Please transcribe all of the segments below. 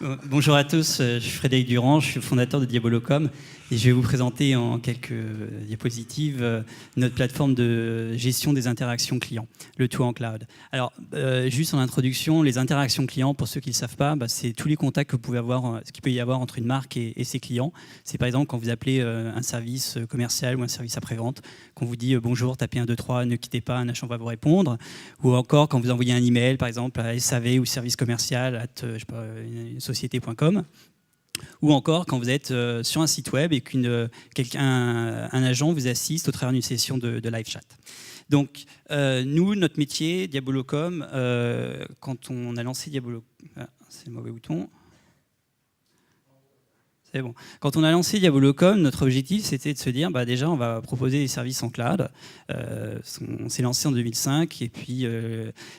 Bonjour à tous, je suis Frédéric Durand, je suis le fondateur de Diabolocom et je vais vous présenter en quelques diapositives notre plateforme de gestion des interactions clients, le tout en cloud. Alors, juste en introduction, les interactions clients, pour ceux qui ne le savent pas, c'est tous les contacts que vous pouvez avoir, ce qu'il peut y avoir entre une marque et ses clients. C'est par exemple quand vous appelez un service commercial ou un service après-vente, qu'on vous dit bonjour, tapez 1, 2, 3, ne quittez pas, un agent va vous répondre. Ou encore quand vous envoyez un email, par exemple à SAV ou service commercial, une société.com. Ou encore quand vous êtes sur un site web et un agent vous assiste au travers d'une session de live chat. Donc, nous, notre métier, Diabolocom, quand on a lancé Diabolocom... Ah, c'est le mauvais bouton. C'est bon. Quand on a lancé Diabolocom, notre objectif, c'était de se dire, déjà, on va proposer des services en cloud. On s'est lancé en 2005, et puis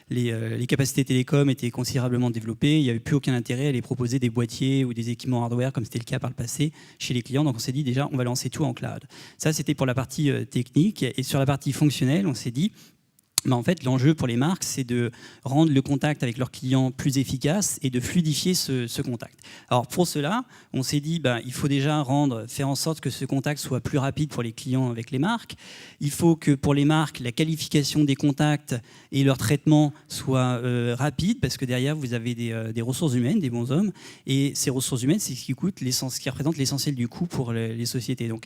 les capacités télécom étaient considérablement développées. Il n'y avait plus aucun intérêt à aller proposer des boîtiers ou des équipements hardware, comme c'était le cas par le passé, chez les clients. Donc on s'est dit, déjà, on va lancer tout en cloud. Ça, c'était pour la partie technique. Et sur la partie fonctionnelle, on s'est dit, en fait, l'enjeu pour les marques, c'est de rendre le contact avec leurs clients plus efficace et de fluidifier ce contact. Alors pour cela, on s'est dit il faut déjà faire en sorte que ce contact soit plus rapide pour les clients avec les marques. Il faut que pour les marques, la qualification des contacts et leur traitement soit rapide, parce que derrière, vous avez des ressources humaines, des bons hommes, et ces ressources humaines, c'est ce qui représente l'essentiel du coût pour les sociétés. Donc,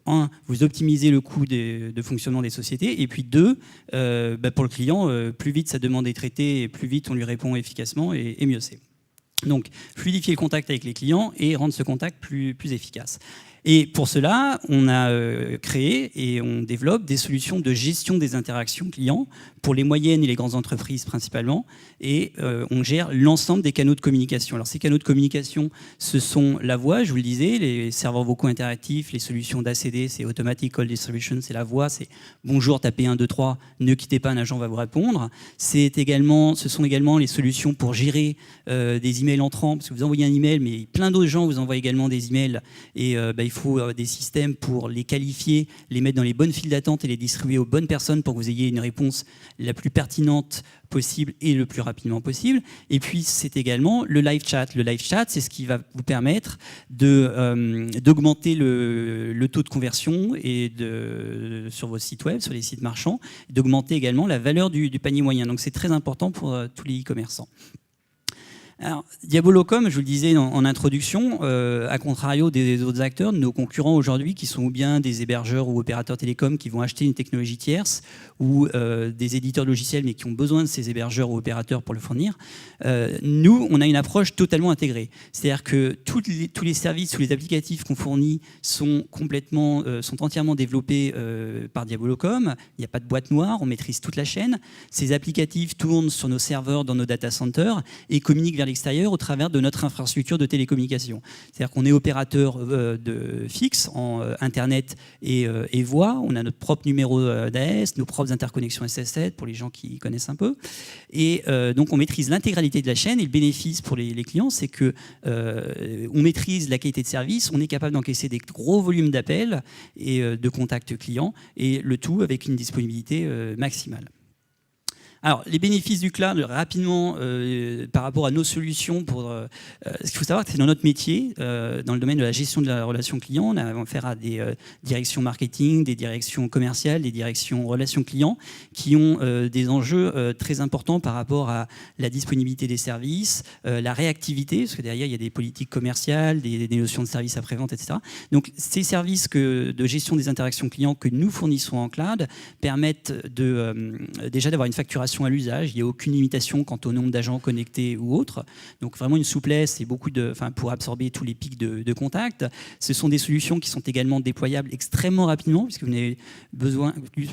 un, vous optimisez le coût de fonctionnement des sociétés, et puis deux, pour le client, plus vite sa demande est traitée, et plus vite on lui répond efficacement, et mieux c'est. Donc, fluidifier le contact avec les clients et rendre ce contact plus efficace. Et pour cela, on a créé et on développe des solutions de gestion des interactions clients pour les moyennes et les grandes entreprises principalement. Et on gère l'ensemble des canaux de communication. Alors ces canaux de communication, ce sont la voix, je vous le disais, les serveurs vocaux interactifs, les solutions d'ACD, c'est Automatic Call Distribution, c'est la voix, c'est bonjour, tapez 1, 2, 3, ne quittez pas, un agent va vous répondre. Ce sont également les solutions pour gérer des emails entrants, parce que vous envoyez un email, mais plein d'autres gens vous envoient également des emails, et il faut des systèmes pour les qualifier, les mettre dans les bonnes files d'attente et les distribuer aux bonnes personnes pour que vous ayez une réponse la plus pertinente possible et le plus rapidement possible. Et puis, c'est également le live chat. Le live chat, c'est ce qui va vous permettre d'augmenter le taux de conversion sur vos sites web, sur les sites marchands, d'augmenter également la valeur du panier moyen. Donc, c'est très important pour tous les e-commerçants. Alors, Diabolocom, je vous le disais en introduction, à contrario des autres acteurs, nos concurrents aujourd'hui, qui sont ou bien des hébergeurs ou opérateurs télécoms qui vont acheter une technologie tierce, ou des éditeurs logiciels mais qui ont besoin de ces hébergeurs ou opérateurs pour le fournir, nous, on a une approche totalement intégrée. C'est-à-dire que tous les services, tous les applicatifs qu'on fournit sont entièrement développés par Diabolocom. Il n'y a pas de boîte noire, on maîtrise toute la chaîne. Ces applicatifs tournent sur nos serveurs dans nos data centers et communiquent vers l'extérieur au travers de notre infrastructure de télécommunication. C'est-à-dire qu'on est opérateur fixe en Internet et voix. On a notre propre numéro d'AS, nos propres interconnexions SS7 pour les gens qui connaissent un peu. Et donc on maîtrise l'intégralité de la chaîne, et le bénéfice pour les clients, c'est que on maîtrise la qualité de service, on est capable d'encaisser des gros volumes d'appels et de contacts clients, et le tout avec une disponibilité maximale. Alors, les bénéfices du cloud, rapidement, par rapport à nos solutions, ce qu'il faut savoir, c'est que dans notre métier, dans le domaine de la gestion de la relation client, on a affaire à des directions marketing, des directions commerciales, des directions relations clients, qui ont des enjeux très importants par rapport à la disponibilité des services, la réactivité, parce que derrière, il y a des politiques commerciales, des notions de services après-vente, etc. Donc, ces services de gestion des interactions clients que nous fournissons en cloud permettent déjà d'avoir une facturation à l'usage. Il n'y a aucune limitation quant au nombre d'agents connectés ou autres. Donc vraiment une souplesse et pour absorber tous les pics de contact. Ce sont des solutions qui sont également déployables extrêmement rapidement,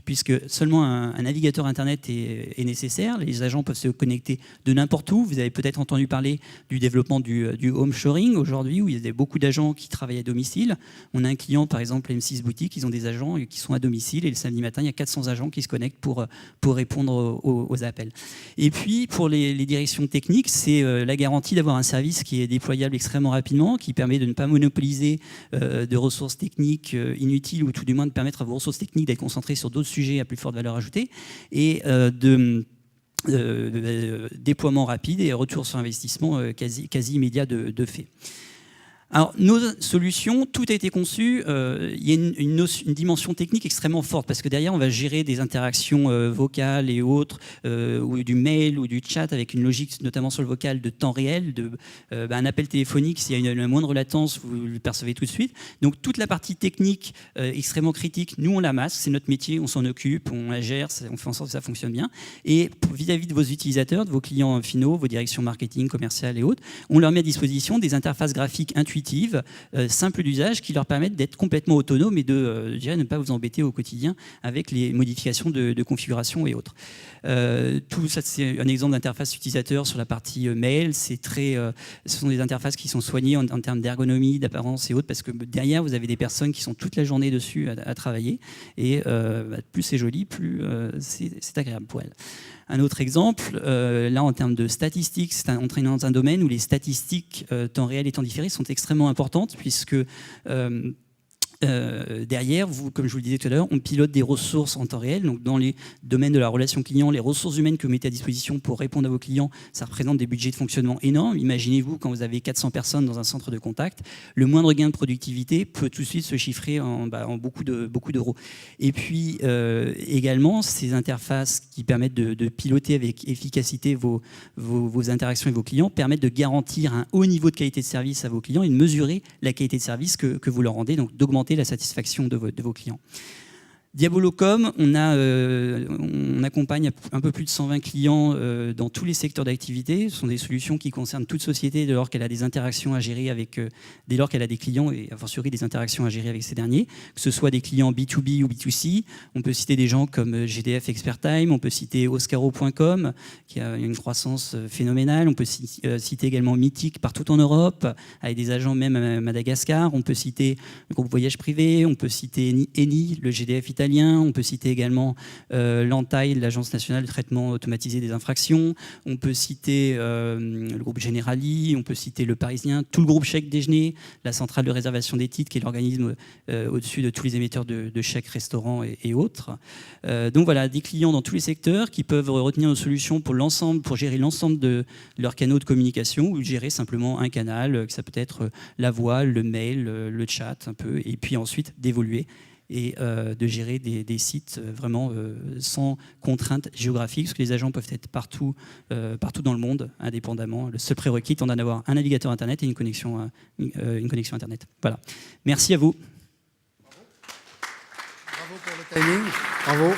puisque seulement un navigateur Internet est nécessaire. Les agents peuvent se connecter de n'importe où. Vous avez peut-être entendu parler du développement du home shoring aujourd'hui, où il y a beaucoup d'agents qui travaillent à domicile. On a un client, par exemple, M6 Boutique, ils ont des agents qui sont à domicile, et le samedi matin, il y a 400 agents qui se connectent pour répondre aux appels. Et puis, pour les directions techniques, c'est la garantie d'avoir un service qui est déployable extrêmement rapidement, qui permet de ne pas monopoliser de ressources techniques inutiles, ou tout du moins de permettre à vos ressources techniques d'être concentrées sur d'autres sujets à plus forte valeur ajoutée, et déploiement rapide et retour sur investissement quasi immédiat de fait. Alors, nos solutions, tout a été conçu, il y a une dimension technique extrêmement forte, parce que derrière, on va gérer des interactions vocales et autres, ou du mail ou du chat, avec une logique, notamment sur le vocal, de temps réel, un appel téléphonique, s'il y a une moindre latence, vous le percevez tout de suite. Donc, toute la partie technique extrêmement critique, nous, on la masque, c'est notre métier, on s'en occupe, on la gère, on fait en sorte que ça fonctionne bien. Et vis-à-vis de vos utilisateurs, de vos clients finaux, vos directions marketing, commerciales et autres, on leur met à disposition des interfaces graphiques intuitives, simples d'usage, qui leur permettent d'être complètement autonomes et de je dirais, ne pas vous embêter au quotidien avec les modifications de configuration et autres. Tout ça, c'est un exemple d'interface utilisateur sur la partie mail. Ce sont des interfaces qui sont soignées en termes d'ergonomie, d'apparence et autres, parce que derrière, vous avez des personnes qui sont toute la journée dessus à travailler. Et plus c'est joli, plus c'est agréable pour elles. Un autre exemple, là en termes de statistiques, c'est entré dans un domaine où les statistiques temps réel et temps différé sont extrêmement importantes, puisque derrière, comme je vous le disais tout à l'heure, on pilote des ressources en temps réel. Donc dans les domaines de la relation client, les ressources humaines que vous mettez à disposition pour répondre à vos clients, ça représente des budgets de fonctionnement énormes. Imaginez-vous quand vous avez 400 personnes dans un centre de contact, le moindre gain de productivité peut tout de suite se chiffrer en beaucoup d'euros. Et puis également, ces interfaces qui permettent de piloter avec efficacité vos interactions avec vos clients permettent de garantir un haut niveau de qualité de service à vos clients et de mesurer la qualité de service que vous leur rendez, donc d'augmenter la satisfaction de vos clients. Diabolocom, on accompagne un peu plus de 120 clients dans tous les secteurs d'activité. Ce sont des solutions qui concernent toute société dès lors qu'elle a des interactions à gérer dès lors qu'elle a des clients et a fortiori des interactions à gérer avec ces derniers, que ce soit des clients B2B ou B2C. On peut citer des gens comme GDF Expertime, on peut citer Oscaro.com qui a une croissance phénoménale, on peut citer également Mythique partout en Europe, avec des agents même à Madagascar, on peut citer le groupe Voyage Privé, on peut citer Eni, le GDF italien. On peut citer également l'ANTAI, l'Agence nationale de traitement automatisé des infractions. On peut citer le groupe Generali, on peut citer Le Parisien, tout le groupe Chèque Déjeuner, la centrale de réservation des titres, qui est l'organisme au-dessus de tous les émetteurs de chèques restaurants et autres. Donc voilà, des clients dans tous les secteurs qui peuvent retenir nos solutions pour gérer l'ensemble de leurs canaux de communication ou gérer simplement un canal, que ça peut être la voix, le mail, le chat un peu, et puis ensuite d'évoluer et de gérer des sites vraiment sans contraintes géographiques, parce que les agents peuvent être partout dans le monde, indépendamment. Le seul prérequis étant d'en avoir un navigateur Internet et une connexion Internet. Voilà. Merci à vous. Bravo pour le timing. Bravo.